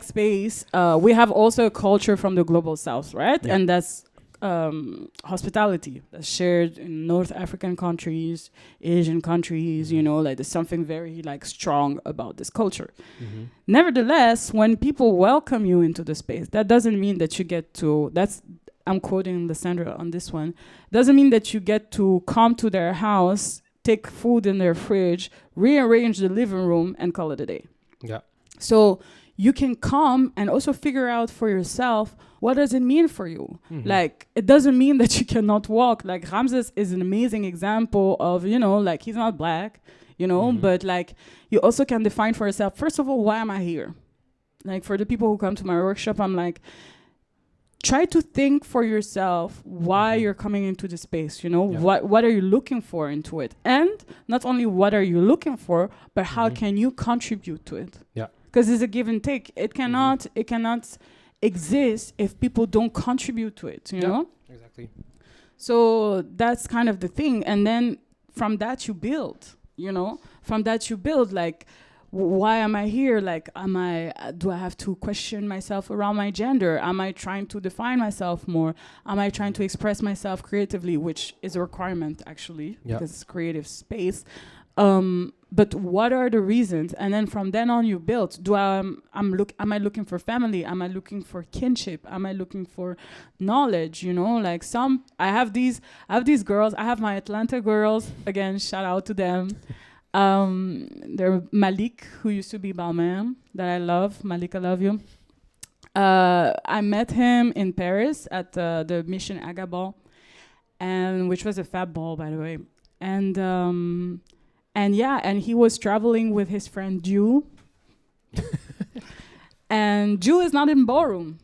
[SPEAKER 2] space, we have also a culture from the global South, right? Yeah. And that's hospitality that's shared in North African countries, Asian countries, you know, like there's something very like strong about this culture. Nevertheless, when people welcome you into the space, that doesn't mean that you get to, I'm quoting Lysandra on this one, doesn't mean that you get to come to their house, take food in their fridge, rearrange the living room and call it a day.
[SPEAKER 1] Yeah.
[SPEAKER 2] So you can come and also figure out for yourself, what does it mean for you? Like, it doesn't mean that you cannot walk. Like, Ramses is an amazing example of, you know, like, he's not Black, you know, but like, you also can define for yourself, first of all, why am I here? Like, for the people who come to my workshop, I'm like, try to think for yourself why you're coming into the space, you know, what are you looking for into it? And not only what are you looking for, but how can you contribute to it?
[SPEAKER 1] Yeah.
[SPEAKER 2] Because it's a give and take. It cannot exist if people don't contribute to it, you know?
[SPEAKER 1] Exactly.
[SPEAKER 2] So that's kind of the thing. And then from that you build, you know? From that you build, like, why am I here? Like, do I have to question myself around my gender? Am I trying to define myself more? Am I trying to express myself creatively, which is a requirement, actually, because it's creative space. But what are the reasons? And then from then on, you build. Am I looking for family? Am I looking for kinship? Am I looking for knowledge? You know, like I have these girls. I have my Atlanta girls. Again, shout out to them. They're Malik, who used to be Balmain, that I love. Malik, I love you. I met him in Paris at the Mission Aga Ball, which was a fab ball, by the way. And he was traveling with his friend Jew. And Jew is not in Ballroom,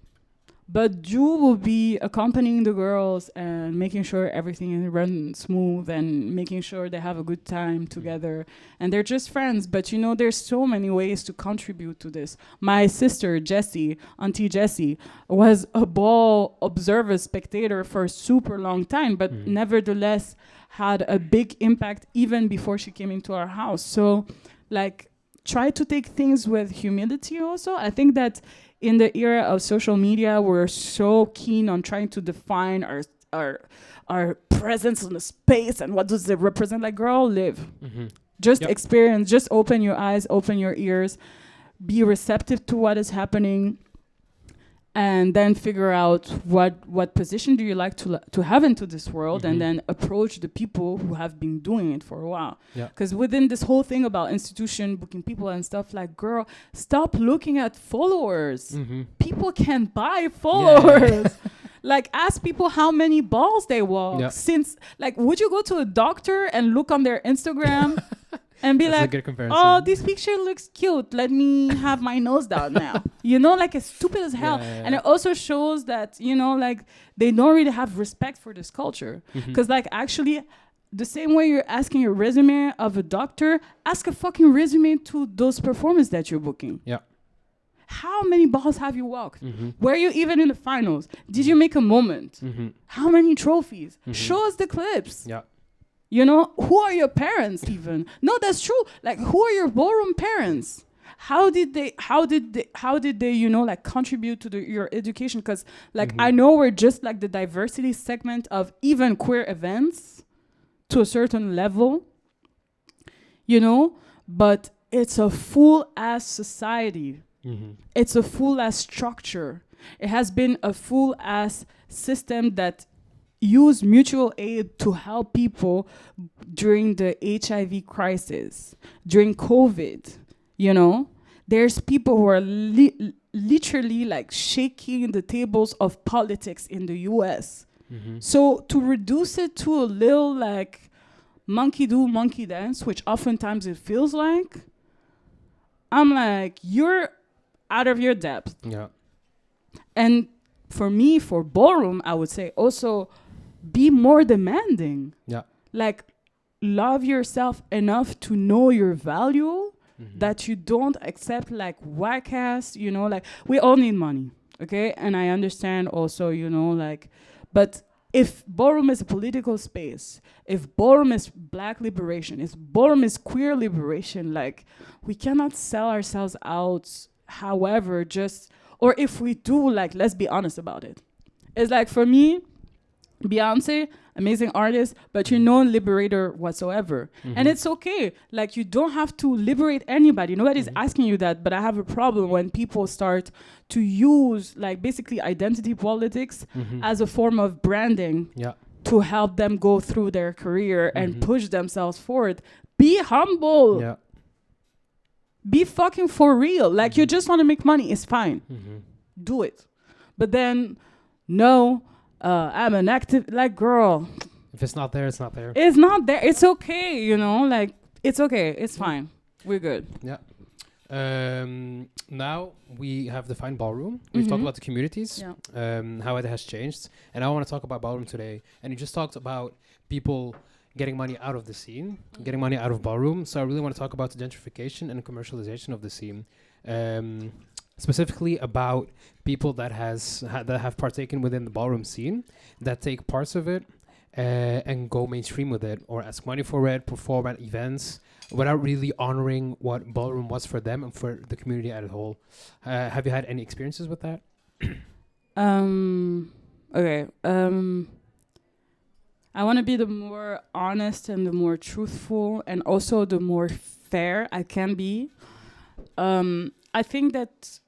[SPEAKER 2] but Jew will be accompanying the girls and making sure everything is run smooth and making sure they have a good time together. And they're just friends, but you know, there's so many ways to contribute to this. My sister, Jessie, Auntie Jessie, was a ball observer, spectator for a super long time, but nevertheless had a big impact even before she came into our house. So, like, try to take things with humility also. I think that in the era of social media, we're so keen on trying to define our presence in the space and what does it represent. Like, girl, live. Just experience, just open your eyes, open your ears, be receptive to what is happening, and then figure out what position do you like to have into this world, and then approach the people who have been doing it for a while. Because within this whole thing about institution booking people and stuff, like, girl, stop looking at followers. People can buy followers. Like, ask people how many balls they walk. Since, like, would you go to a doctor and look on their Instagram and be like, oh, this picture looks cute, let me have my nose down now? You know, like, it's stupid as hell. And it also shows that, you know, like, they don't really have respect for this culture. Because, like, actually, the same way you're asking a resume of a doctor, ask a fucking resume to those performances that you're booking. How many balls have you walked? Were you even in the finals? Did you make a moment? How many trophies? Show us the clips. You know, who are your parents even? No, that's true. Like, who are your Ballroom parents? How did they, you know, like, contribute to your education? Because, like, I know we're just like the diversity segment of even queer events to a certain level, you know, but it's a full ass society.
[SPEAKER 1] Mm-hmm.
[SPEAKER 2] It's a full ass structure. It has been a full ass system that used mutual aid to help people during the HIV crisis, during COVID. You know, there's people who are literally like shaking the tables of politics in the US.
[SPEAKER 1] Mm-hmm.
[SPEAKER 2] So to reduce it to a little like monkey do, monkey dance, which oftentimes it feels like, I'm like, you're out of your depth.
[SPEAKER 1] Yeah.
[SPEAKER 2] And for me, for Ballroom, I would say also be more demanding.
[SPEAKER 1] Yeah.
[SPEAKER 2] Like, love yourself enough to know your value, that you don't accept like whack ass, you know, like we all need money, okay? And I understand also, you know, like, but if Ballroom is a political space, if Ballroom is black liberation, if Ballroom is queer liberation, like we cannot sell ourselves out, however, just, or if we do, like, let's be honest about it. It's like for me, Beyonce, amazing artist, but you're no liberator whatsoever. And it's okay. Like, you don't have to liberate anybody. Nobody's asking you that, but I have a problem when people start to use, like, basically identity politics as a form of branding to help them go through their career and push themselves forward. Be humble.
[SPEAKER 1] Yeah.
[SPEAKER 2] Be fucking for real. Like, you just want to make money. It's fine. Do it. But then, no, I'm an active, like, girl.
[SPEAKER 1] If it's not there, it's not there.
[SPEAKER 2] It's not there. It's okay, you know? Like, it's okay. It's fine. We're good.
[SPEAKER 1] Yeah. Now we have defined Ballroom. We've talked about the communities, how it has changed. And I want to talk about Ballroom today. And you just talked about people getting money out of the scene, getting money out of Ballroom. So I really want to talk about the gentrification and commercialization of the scene. Specifically about people that that have partaken within the Ballroom scene, that take parts of it and go mainstream with it, or ask money for it, perform at events, without really honoring what Ballroom was for them and for the community as a whole. Have you had any experiences with that?
[SPEAKER 2] Okay. I want to be the more honest and the more truthful and also the more fair I can be. I think that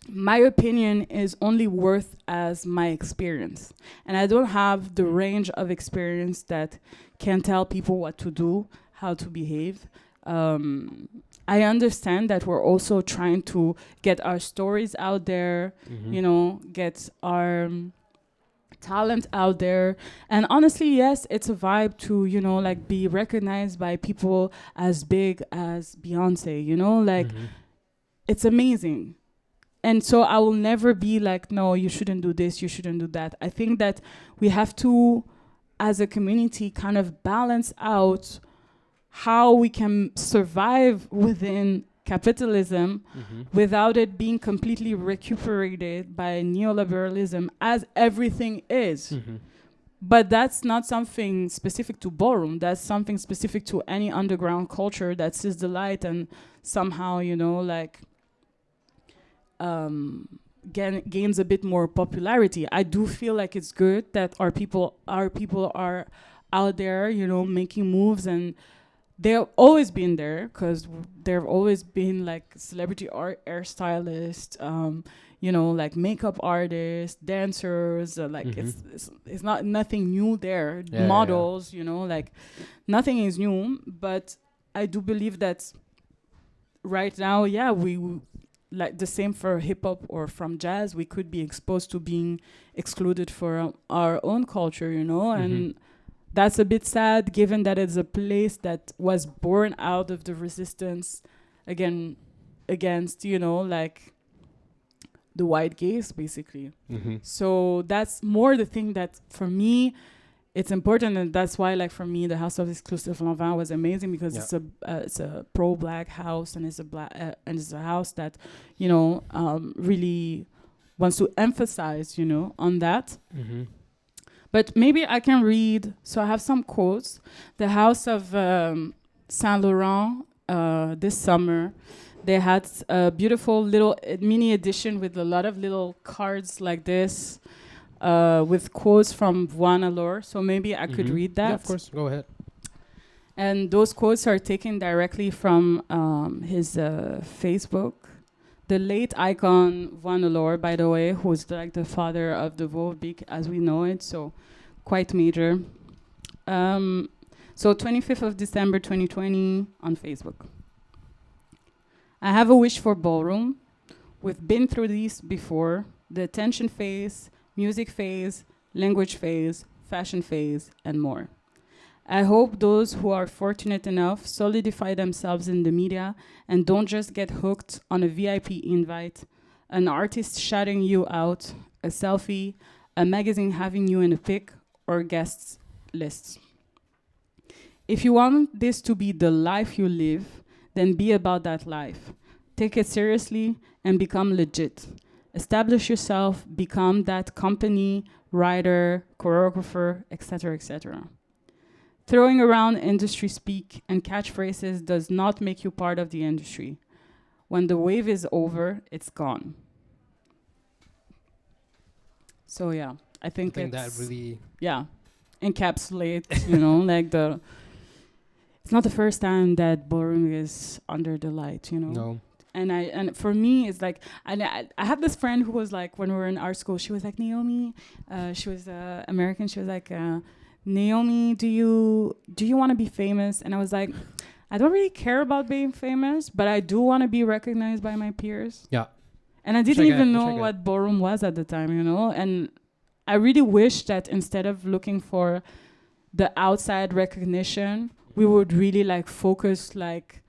[SPEAKER 2] my opinion is only worth as my experience. And I don't have the range of experience that can tell people what to do, how to behave. I understand that we're also trying to get our stories out there, you know, get our talent out there. And honestly, yes, it's a vibe to, you know, like be recognized by people as big as Beyonce, you know, like it's amazing. And so I will never be like, no, you shouldn't do this, you shouldn't do that. I think that we have to, as a community, kind of balance out how we can survive within capitalism without it being completely recuperated by neoliberalism, as everything is. But that's not something specific to Ballroom. That's something specific to any underground culture that sees the light and somehow, you know, like gains a bit more popularity. I do feel like it's good that our people are out there, you know, making moves, and they've always been there because there've always been like celebrity art hairstylists, you know, like makeup artists, dancers, it's not nothing new there. Models, you know, like nothing is new. But I do believe that right now, we like the same for hip hop or from jazz, we could be exposed to being excluded for our own culture, you know, and that's a bit sad given that it's a place that was born out of the resistance against, you know, like the white gaze, basically. So that's more the thing that for me it's important, and that's why, like, for me, the House of Xclusive Lanvin was amazing because it's a pro-black house, and it's a house that, you know, really wants to emphasize, you know, on that. But maybe I can read. So I have some quotes. The House of Saint Laurent this summer, they had a beautiful little mini edition with a lot of little cards like this. With quotes from Voix Allure, so maybe I could read that.
[SPEAKER 1] Yeah, of course, go ahead.
[SPEAKER 2] And those quotes are taken directly from his Facebook. The late icon Van Lor, by the way, who's like the father of the Volbeat as we know it, so quite major. So 25th of December 2020 on Facebook. I have a wish for Ballroom. We've been through these before. The attention phase, music phase, language phase, fashion phase, and more. I hope those who are fortunate enough solidify themselves in the media and don't just get hooked on a VIP invite, an artist shouting you out, a selfie, a magazine having you in a pic, or guests lists. If you want this to be the life you live, then be about that life. Take it seriously and become legit. Establish yourself, become that company, writer, choreographer, etc., etc. Throwing around industry speak and catchphrases does not make you part of the industry. When the wave is over, it's gone. So yeah, I think
[SPEAKER 1] that really
[SPEAKER 2] encapsulates, you know, like it's not the first time that Ballroom is under the light, you know.
[SPEAKER 1] No.
[SPEAKER 2] And for me, it's like, I have this friend who was like, when we were in art school, she was like, Naomi, she was American, she was like, Naomi, do you want to be famous? And I was like, I don't really care about being famous, but I do want to be recognized by my peers.
[SPEAKER 1] Yeah.
[SPEAKER 2] And I didn't even know what Ballroom was at the time, you know? And I really wish that instead of looking for the outside recognition, we would really like focus like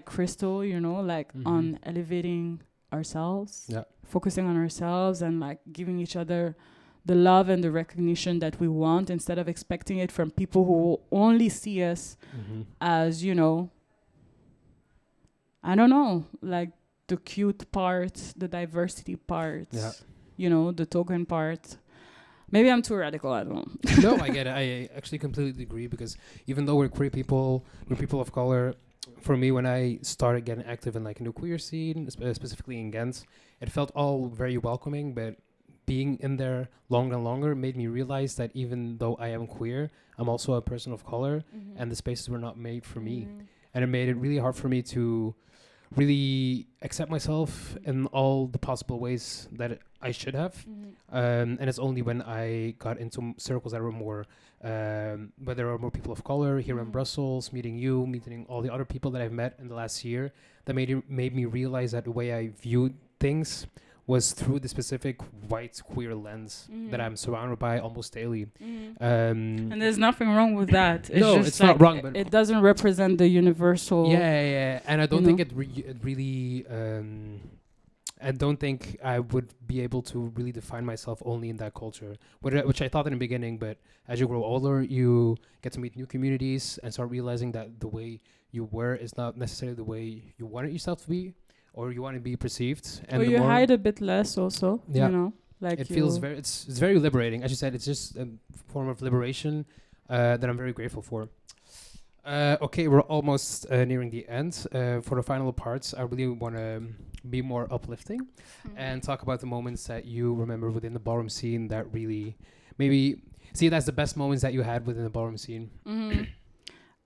[SPEAKER 2] Crystal, you know, like on elevating ourselves, focusing on ourselves and like giving each other the love and the recognition that we want instead of expecting it from people who only see us as, you know, I don't know, like the cute part, the diversity part, you know, the token part. Maybe I'm too radical, I don't know.
[SPEAKER 1] No, I get it. I actually completely agree because even though we're queer people, we're people of color, for me, when I started getting active in like a new queer scene, specifically in Ghent, it felt all very welcoming, but being in there longer and longer made me realize that even though I am queer, I'm also a person of color, and the spaces were not made for me. And it made it really hard for me to really accept myself in all the possible ways that I should have. And it's only when I got into circles that were more, where there are more people of color here in Brussels, meeting you, meeting all the other people that I've met in the last year, that made me realize that the way I viewed things was through the specific white queer lens that I'm surrounded by almost daily.
[SPEAKER 2] And there's nothing wrong with that. It's
[SPEAKER 1] no,
[SPEAKER 2] just
[SPEAKER 1] it's
[SPEAKER 2] like
[SPEAKER 1] not wrong, but
[SPEAKER 2] it doesn't represent the universal.
[SPEAKER 1] Yeah. And I don't think it really... I don't think I would be able to really define myself only in that culture, which I thought in the beginning, but as you grow older, you get to meet new communities and start realizing that the way you were is not necessarily the way you wanted yourself to be, or you want to be perceived. And
[SPEAKER 2] or you hide a bit less also, you know? Like
[SPEAKER 1] it feels it's very liberating. As you said, it's just a form of liberation that I'm very grateful for. Okay, we're almost nearing the end. For the final parts, I really want to be more uplifting and talk about the moments that you remember within the ballroom scene that really maybe see that's the best moments that you had within the ballroom scene.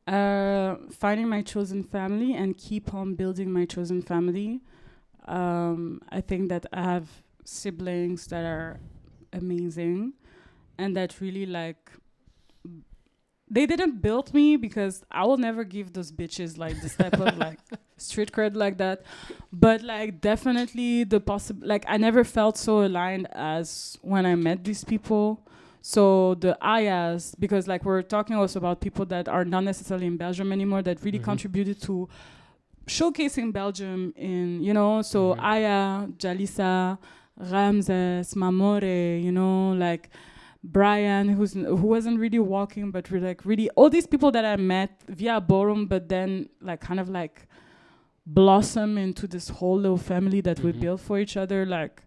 [SPEAKER 2] Finding my chosen family and keep on building my chosen family. I think that I have siblings that are amazing and that really like they didn't build me because I will never give those bitches like this type of like street cred like that, but like definitely the like I never felt so aligned as when I met these people. So the ayas, because like we're talking also about people that are not necessarily in Belgium anymore that really contributed to showcasing Belgium in, you know, so Aya, Jalisa, Ramses, Mamore, you know, like Brian, who wasn't really walking, but really all these people that I met via Ballroom, but then like kind of like blossom into this whole little family that we built for each other. Like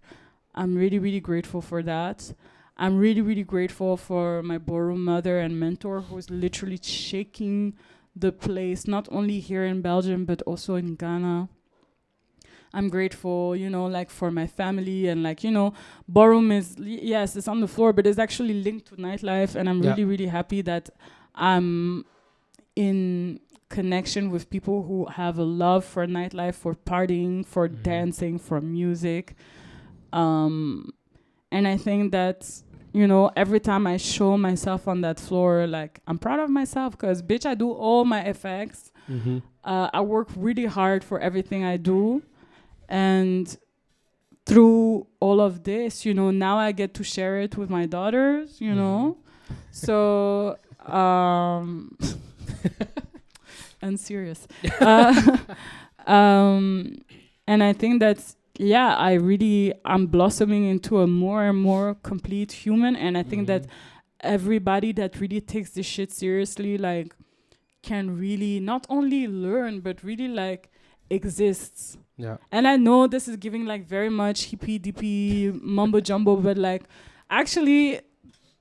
[SPEAKER 2] I'm really, really grateful for that. I'm really, really grateful for my Ballroom mother and mentor who's literally shaking the place, not only here in Belgium, but also in Ghana. I'm grateful, you know, like for my family and like, you know, Ballroom is, yes, it's on the floor, but it's actually linked to nightlife. And I'm really, really happy that I'm in connection with people who have a love for nightlife, for partying, for dancing, for music. And I think that, you know, every time I show myself on that floor, like, I'm proud of myself because, bitch, I do all my effects. I work really hard for everything I do. And through all of this, you know, now I get to share it with my daughters, you know. So, and serious. And I think that's, yeah, I'm blossoming into a more and more complete human. And I think that everybody that really takes this shit seriously, like, can really not only learn, but really, like, exists.
[SPEAKER 1] Yeah.
[SPEAKER 2] And I know this is giving, like, very much hippie dippy mumbo jumbo, but, like, actually,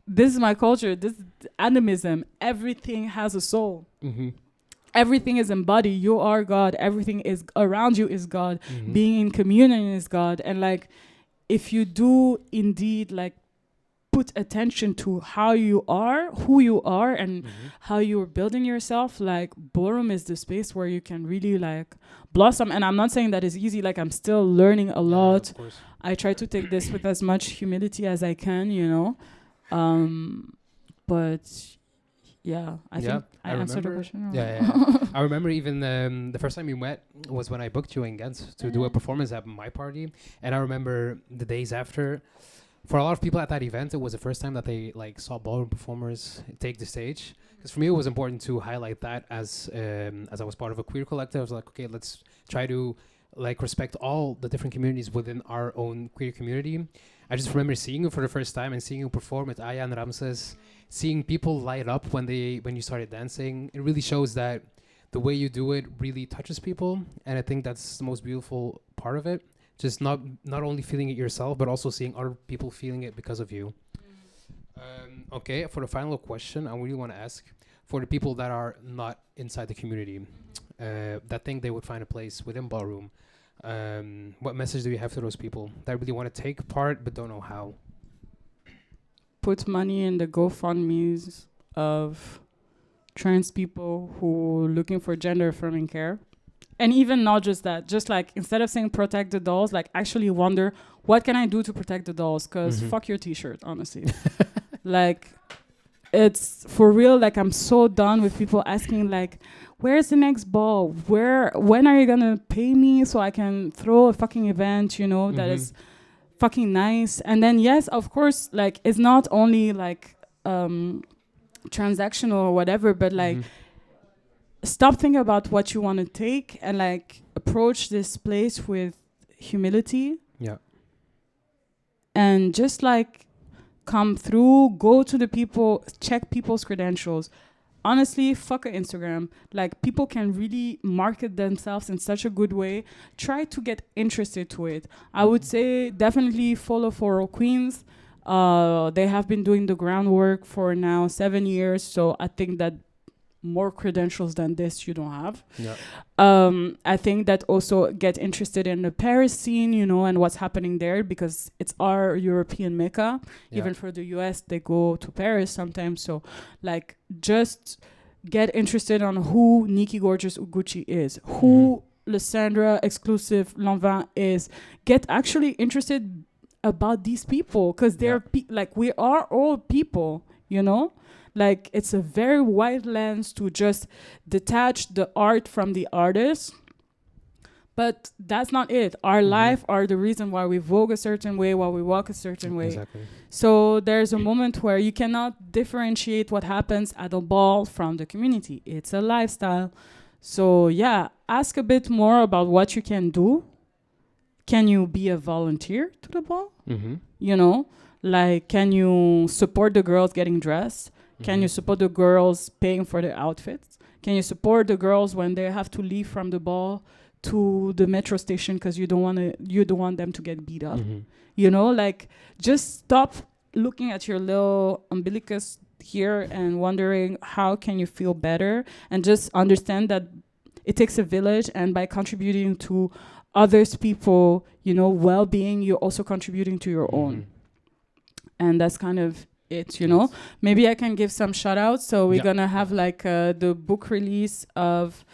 [SPEAKER 2] this is my culture. This is animism. Everything has a soul. Everything is embodied. You are God. Everything is around you is God. Being in communion is God. And, like, if you do indeed, like, put attention to how you are, who you are, and how you're building yourself, like, Ballroom is the space where you can really, like, blossom. And I'm not saying that it's easy. Like, I'm still learning a lot. I try to take this with as much humility as I can, you know. But yeah, I think I answered the question.
[SPEAKER 1] I remember even the first time we met was when I booked you in Ghent to do a performance at my party. And I remember the days after, for a lot of people at that event, it was the first time that they, like, saw ballroom performers take the stage. Because for me, it was important to highlight that as I was part of a queer collective. I was like, okay, let's try to, like, respect all the different communities within our own queer community. I just remember seeing you for the first time and seeing you perform with Aya and Ramses, seeing people light up when you started dancing. It really shows that the way you do it really touches people. And I think that's the most beautiful part of it. Just not only feeling it yourself, but also seeing other people feeling it because of you. Okay, for the final question, I really want to ask, for the people that are not inside the community, that think they would find a place within Ballroom, what message do you have to those people that really want to take part but don't know how?
[SPEAKER 2] Put money in the GoFundMes of trans people who are looking for gender affirming care. And even not just that, just, like, instead of saying protect the dolls, like, actually wonder, what can I do to protect the dolls? Because fuck your t-shirt, honestly. Like, it's for real. Like, I'm so done with people asking, like, where's the next ball? When are you going to pay me so I can throw a fucking event, you know, that is fucking nice? And then, yes, of course, like, it's not only, like, transactional or whatever, but, like, stop thinking about what you want to take and, like, approach this place with humility.
[SPEAKER 1] Yeah.
[SPEAKER 2] And just, like, come through, go to the people, check people's credentials. Honestly, fuck a Instagram. Like, people can really market themselves in such a good way. Try to get interested to it. I would say definitely follow For Queens. They have been doing the groundwork for now 7 years. So I think that more credentials than this you don't have.
[SPEAKER 1] Yeah.
[SPEAKER 2] I think that also get interested in the Paris scene, you know, and what's happening there, because it's our European mecca. Even for the US, they go to Paris sometimes. So, like, just get interested on who Nikki Gorgeous Uguchi is, who Lysandra Xclusive Lanvin is. Get actually interested about these people, because they're like, we are all people, you know. Like, it's a very wide lens to just detach the art from the artist. But that's not it. Our life are the reason why we vogue a certain way, why we walk a certain way.
[SPEAKER 1] Exactly.
[SPEAKER 2] So there's a moment where you cannot differentiate what happens at a ball from the community. It's a lifestyle. So, yeah, ask a bit more about what you can do. Can you be a volunteer to the ball? You know, like, can you support the girls getting dressed? Can you support the girls paying for their outfits? Can you support the girls when they have to leave from the ball to the metro station because you don't want them to get beat up? You know, like, just stop looking at your little umbilicus here and wondering how can you feel better, and just understand that it takes a village, and by contributing to others people, you know, well-being, you're also contributing to your own. And that's kind of it, you know. Maybe I can give some shout outs. So we're gonna have like the book release of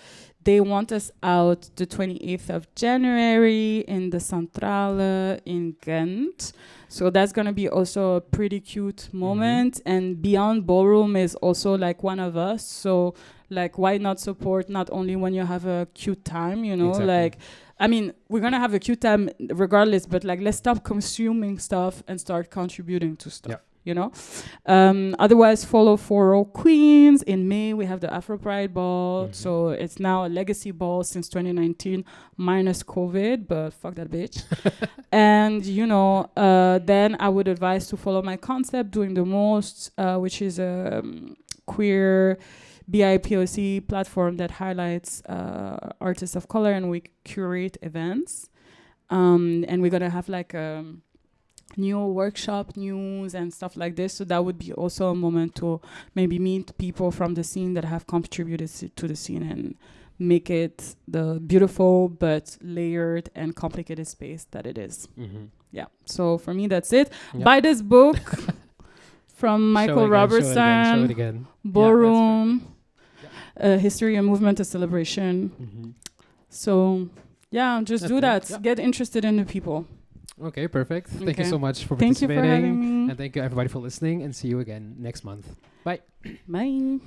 [SPEAKER 2] They Want Us Out the 28th of January in the Centrale in Ghent. So that's going to be also a pretty cute moment. And Beyond Ballroom is also like one of us. So like, why not support not only when you have a cute time, you know, like, I mean, we're going to have a cute time regardless, but like, let's stop consuming stuff and start contributing to stuff. You know, otherwise follow For All Queens. In May we have the Afro Pride Ball, so it's now a legacy ball since 2019 minus COVID, but fuck that bitch. And you know, then I would advise to follow my concept, Doing the Most, which is a queer BIPOC platform that highlights artists of color, and we curate events, and we're gonna have like new workshop news and stuff like this. So that would be also a moment to maybe meet people from the scene that have contributed to the scene and make it the beautiful but layered and complicated space that it is. Yeah. So for me, that's it. Buy this book from Michael Robertson.
[SPEAKER 1] Show it again.
[SPEAKER 2] Ballroom, History and Movement, a Celebration. So yeah, just do that. Get interested in the people.
[SPEAKER 1] Okay, perfect. Thank you so much for participating.
[SPEAKER 2] Thank you for having me.
[SPEAKER 1] And thank you everybody for listening, and see you again next month. Bye.
[SPEAKER 2] Bye.